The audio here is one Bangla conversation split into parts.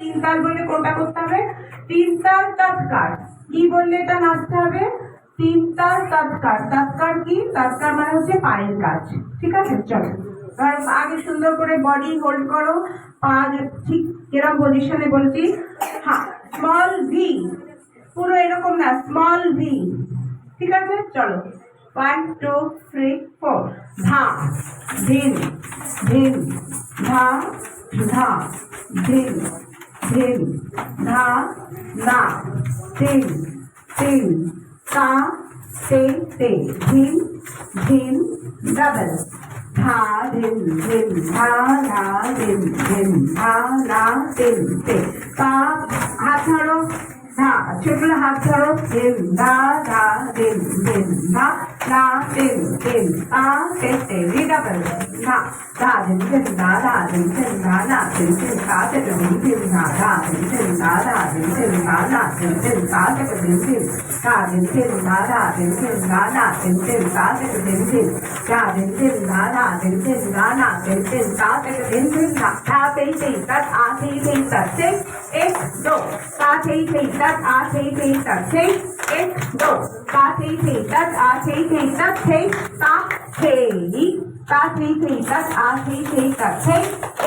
তিন তাল বললে কোনটা করতে হবে? তিন তাল তৎকার। কি বললে এটা নাচতে হবে? তিন তাল তৎকার। তৎকার কি? তৎকার মানে হচ্ছে পায়ের কাজ। ঠিক আছে, চলো আগে সুন্দর করে বডি হোল্ড করো, পা ঠিক কিরম পজিশনে বলছি। হ্যাঁ, স্মল ভি, পুরো এরকম না, স্মল ভি। ঠিক আছে, চলো 1 2 3 4। ধা ধিন ধিন, ধা ধা ধিন ধিন, ধা না ধিন ধিন, তা তে তে, ধিন ধিন, ডাবল। ধা ধিন ধিন, ধা ধা ধিন ধিন, ধা না ধিন তে। পা হাত ছাড়ো, ধা ছোট হাত ছাড়ো, ধিন ধা ধা ধিন ধিন, ধা না ধিন ধিন, তা তে তে, ডাবল। ধা ধা ধিন ধিন, ধা ধা ধিন ধিন, ধা না ধিন ধিন, তা তে তে ধিন ধিন, ধা ধা ধিন ধিন, ধা ধা ধিন ধিন, ধা না ধিন ধিন, তা তে তে ধিন ধিন, ধা ধিন ধিন, ধা ধা ধিন ধিন, ধা না ধিন ধিন, তা তে তে ধিন ধিন, ধা ধিন ধিন, ধা ধা ধিন ধিন, ধা না ধিন ধিন, তা তে তে ধিন ধিন, ধা ধা তে তে তৎ আ তে তে তৎ তে, 1 2 ता थे थे तत् आ थे थे तत् थे, 1 2 ता थे थे तत् आ थे थे तत् थे, ता थे ता थे थे तत् आ थे थे तत् थे,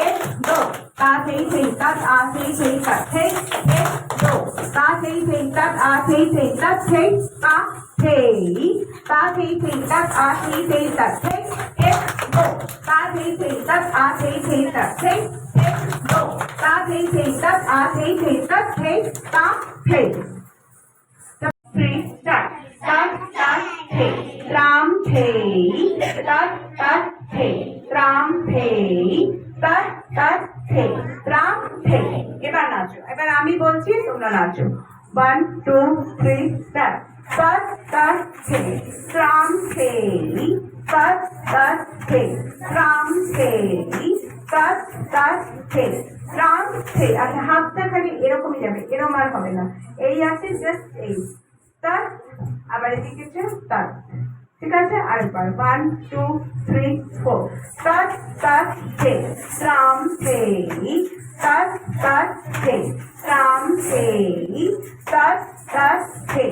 1 2 ता थे थे तत् आ थे थे तत् थे, 1 2 ता थे थे तत् आ थे थे तत् थे, ता थे ता थे थे तत् आ थे थे तत् थे, 1 2 ता थे थे तत् आ थे थे तत् थे, 1 2 ता थे थे तत् आ थे थे तत् थे, ता थे। 3 start। तत् तत् थे, राम थे, तत् तत् थे, राम थे, तत् तत् थे, राम थे। এবার নাচো, এবার আমি বলছি তোমরা নাচো। 1 2 3 start। तत् तत् थे, राम थे, तत् तत् थे, राम थे, तत् तत् थे, রাম थे। আচ্ছা, হাতটা খালি এরকমই যাবে, এরকম আর হবে না। এই আছে জাস্ট এই তৎ, আবার এদিকে তৎ। ঠিক আছে, আরেকবার 1 2 3 4। তৎ তৎ थे, রাম थे, তৎ তৎ थे, রাম थे, তৎ তৎ थे,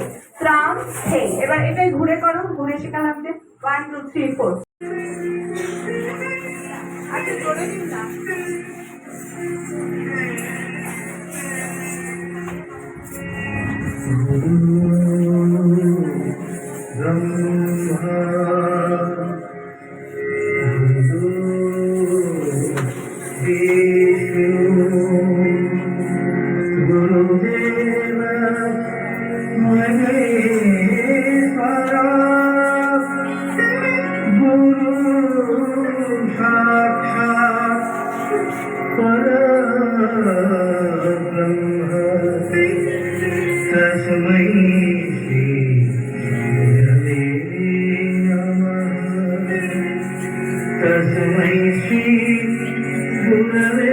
রাম थे। এবার এটাই ঘুরে করো, ঘুরে শেখালাম যে 1 2 3 4। আচ্ছা, জোরে দিন না। तस्मै श्री गुरवे